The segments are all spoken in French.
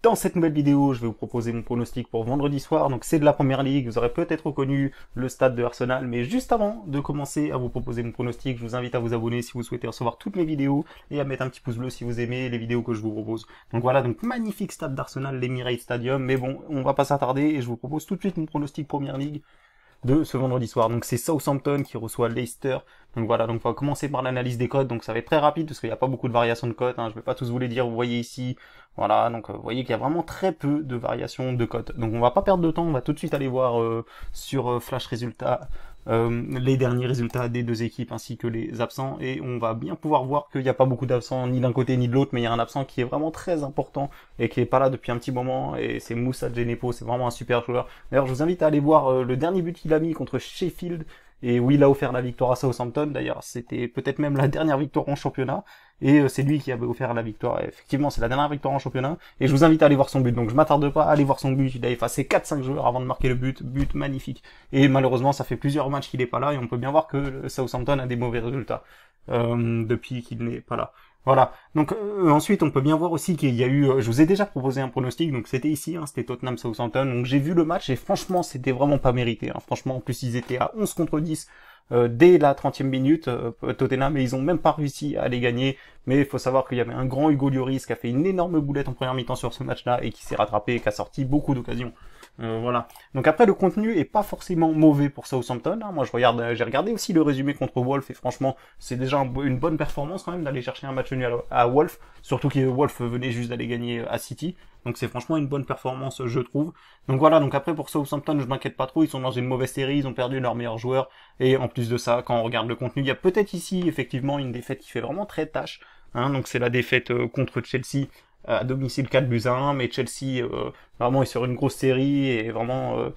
Dans cette nouvelle vidéo, je vais vous proposer mon pronostic pour vendredi soir. Donc c'est de la première ligue, vous aurez peut-être reconnu le stade de Arsenal. Mais juste avant de commencer à vous proposer mon pronostic, je vous invite à vous abonner si vous souhaitez recevoir toutes mes vidéos et à mettre un petit pouce bleu si vous aimez les vidéos que je vous propose. Donc voilà, donc magnifique stade d'Arsenal, l'Emirates Stadium. Mais bon, on va pas s'attarder et je vous propose tout de suite mon pronostic première ligue de ce vendredi soir. Donc c'est Southampton qui reçoit Leicester. Donc voilà, donc on va commencer par l'analyse des cotes. Donc ça va être très rapide parce qu'il n'y a pas beaucoup de variations de cotes. Je vais pas tous vous les dire, vous voyez ici. Voilà, donc vous voyez qu'il y a vraiment très peu de variations de cotes. Donc on va pas perdre de temps, on va tout de suite aller voir sur Flash Résultats les derniers résultats des deux équipes ainsi que les absents. Et on va bien pouvoir voir qu'il n'y a pas beaucoup d'absents ni d'un côté ni de l'autre, mais il y a un absent qui est vraiment très important et qui est pas là depuis un petit moment. Et c'est Moussa Djenepo, c'est vraiment un super joueur. D'ailleurs, je vous invite à aller voir le dernier but qu'il a mis contre Sheffield et où il a offert la victoire à Southampton. D'ailleurs, c'était peut-être même la dernière victoire en championnat. Et c'est lui qui avait offert la victoire. Et effectivement, c'est la dernière victoire en championnat. Et je vous invite à aller voir son but. Donc je m'attarde pas à aller voir son but. Il a effacé 4-5 joueurs avant de marquer le but. But magnifique. Et malheureusement, ça fait plusieurs matchs qu'il est pas là. Et on peut bien voir que Southampton a des mauvais résultats depuis qu'il n'est pas là. Voilà. Donc ensuite, on peut bien voir aussi qu'il y a eu. Je vous ai déjà proposé un pronostic, donc c'était ici, c'était Tottenham-Southampton. Donc j'ai vu le match et franchement, c'était vraiment pas mérité. Franchement, en plus ils étaient à 11 contre 10 dès la 30e minute, Tottenham, et ils ont même pas réussi à les gagner. Mais il faut savoir qu'il y avait un grand Hugo Lloris qui a fait une énorme boulette en première mi-temps sur ce match-là et qui s'est rattrapé et qui a sorti beaucoup d'occasions. Voilà. Donc après, le contenu est pas forcément mauvais pour Southampton. Moi, j'ai regardé aussi le résumé contre Wolf et franchement, c'est déjà une bonne performance quand même d'aller chercher un match nul à Wolf. Surtout que Wolf venait juste d'aller gagner à City. Donc c'est franchement une bonne performance, je trouve. Donc voilà, donc après pour Southampton, je m'inquiète pas trop, ils sont dans une mauvaise série, ils ont perdu leurs meilleurs joueurs, et en plus de ça, quand on regarde le contenu, il y a peut-être ici, effectivement, une défaite qui fait vraiment très tâche, donc c'est la défaite contre Chelsea, à domicile 4-1, mais Chelsea, vraiment est sur une grosse série, et vraiment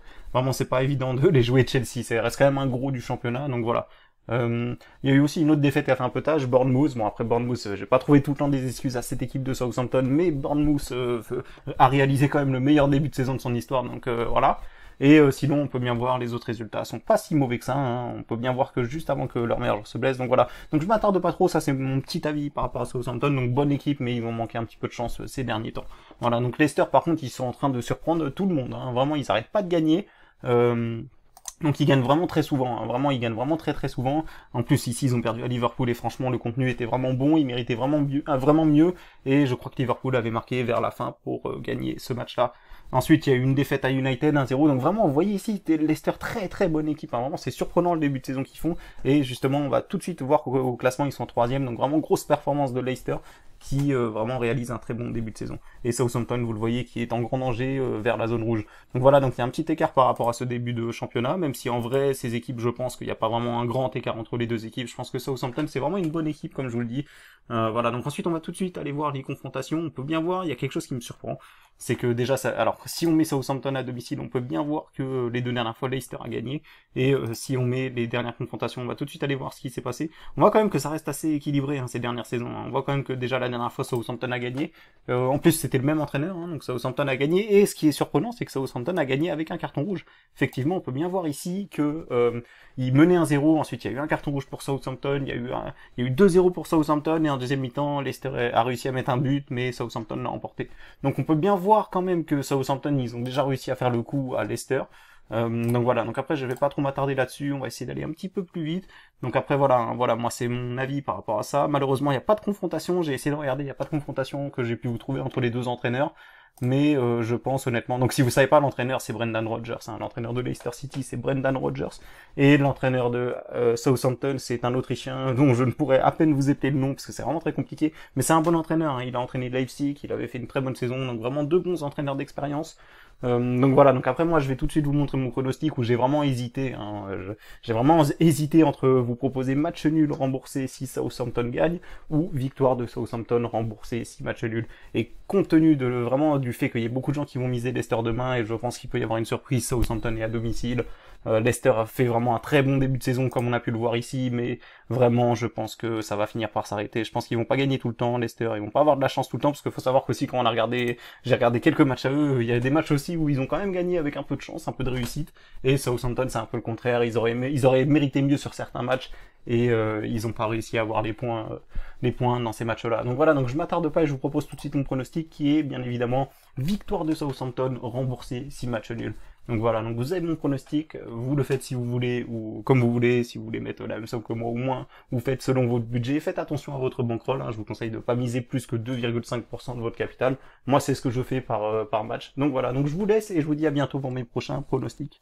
c'est pas évident de les jouer Chelsea, ça reste quand même un gros du championnat, donc voilà. Il y a eu aussi une autre défaite qui a fait un peu tâche, Bournemouth. Bon après Bournemouth, j'ai pas trouvé tout le temps des excuses à cette équipe de Southampton, mais Bournemouth a réalisé quand même le meilleur début de saison de son histoire, donc voilà. Et sinon, on peut bien voir les autres résultats sont pas si mauvais que ça. On peut bien voir que juste avant que leur meilleur joueur se blesse, donc voilà. Donc je m'attarde pas trop, ça c'est mon petit avis par rapport à Southampton. Donc bonne équipe, mais ils vont manquer un petit peu de chance ces derniers temps. Voilà. Donc Leicester, par contre, ils sont en train de surprendre tout le monde. Vraiment, ils arrêtent pas de gagner. Donc ils gagnent vraiment très souvent, vraiment ils gagnent vraiment très très souvent. En plus ici ils ont perdu à Liverpool et franchement le contenu était vraiment bon, ils méritaient vraiment mieux et je crois que Liverpool avait marqué vers la fin pour gagner ce match-là. Ensuite il y a eu une défaite à United 1-0, donc vraiment vous voyez ici Leicester très très bonne équipe, vraiment c'est surprenant le début de saison qu'ils font et justement on va tout de suite voir qu'au classement ils sont 3e, donc vraiment grosse performance de Leicester qui vraiment réalise un très bon début de saison. Et Southampton, vous le voyez, qui est en grand danger vers la zone rouge. Donc voilà, donc il y a un petit écart par rapport à ce début de championnat, même si en vrai, ces équipes, je pense qu'il n'y a pas vraiment un grand écart entre les deux équipes. Je pense que Southampton, c'est vraiment une bonne équipe, comme je vous le dis. Voilà, donc ensuite, on va tout de suite aller voir les confrontations. On peut bien voir, il y a quelque chose qui me surprend. C'est que déjà, alors si on met Southampton à domicile, on peut bien voir que les deux dernières fois, Leicester a gagné. Et si on met les dernières confrontations, on va tout de suite aller voir ce qui s'est passé. On voit quand même que ça reste assez équilibré ces dernières saisons. On voit quand même que déjà la dernière fois, Southampton a gagné. En plus, c'était le même entraîneur, donc Southampton a gagné. Et ce qui est surprenant, c'est que Southampton a gagné avec un carton rouge. Effectivement, on peut bien voir ici que il menait 1-0. Ensuite, il y a eu un carton rouge pour Southampton. Il y a eu 2-0 pour Southampton. Et en deuxième mi-temps, Leicester a réussi à mettre un but, mais Southampton l'a emporté. Donc on peut bien voir quand même que Southampton, ils ont déjà réussi à faire le coup à Leicester. Donc voilà, donc après je vais pas trop m'attarder là-dessus, on va essayer d'aller un petit peu plus vite. Donc après voilà, moi c'est mon avis par rapport à ça. Malheureusement il n'y a pas de confrontation, j'ai essayé de regarder, il n'y a pas de confrontation que j'ai pu vous trouver entre les deux entraîneurs. Mais je pense honnêtement, donc si vous savez pas, l'entraîneur c'est Brendan Rodgers, l'entraîneur de Leicester City c'est Brendan Rodgers, et l'entraîneur de Southampton c'est un Autrichien dont je ne pourrais à peine vous épeler le nom parce que c'est vraiment très compliqué, mais c'est un bon entraîneur, il a entraîné Leipzig, il avait fait une très bonne saison, donc vraiment deux bons entraîneurs d'expérience. Donc voilà, donc après moi je vais tout de suite vous montrer mon pronostic où j'ai vraiment hésité, j'ai vraiment hésité entre vous proposer match nul remboursé si Southampton gagne ou victoire de Southampton remboursé si match nul. Et compte tenu de vraiment du fait qu'il y ait beaucoup de gens qui vont miser Leicester demain et je pense qu'il peut y avoir une surprise, Southampton est à domicile, Leicester a fait vraiment un très bon début de saison comme on a pu le voir ici, mais vraiment je pense que ça va finir par s'arrêter. Je pense qu'ils vont pas gagner tout le temps, Leicester, ils vont pas avoir de la chance tout le temps, parce qu'il faut savoir qu'aussi quand on a regardé, j'ai regardé quelques matchs à eux, il y a des matchs aussi où ils ont quand même gagné avec un peu de chance, un peu de réussite, et Southampton c'est un peu le contraire, ils auraient mérité mieux sur certains matchs, et ils ont pas réussi à avoir les points dans ces matchs-là. Donc voilà, donc je m'attarde pas et je vous propose tout de suite mon pronostic qui est bien évidemment victoire de Southampton remboursée 6 matchs nuls. Donc voilà, donc vous avez mon pronostic, vous le faites si vous voulez ou comme vous voulez, si vous voulez mettre la même somme que moi ou moins, vous faites selon votre budget, faites attention à votre bankroll, hein, je vous conseille de pas miser plus que 2,5% de votre capital. Moi c'est ce que je fais par match. Donc voilà, donc je vous laisse et je vous dis à bientôt pour mes prochains pronostics.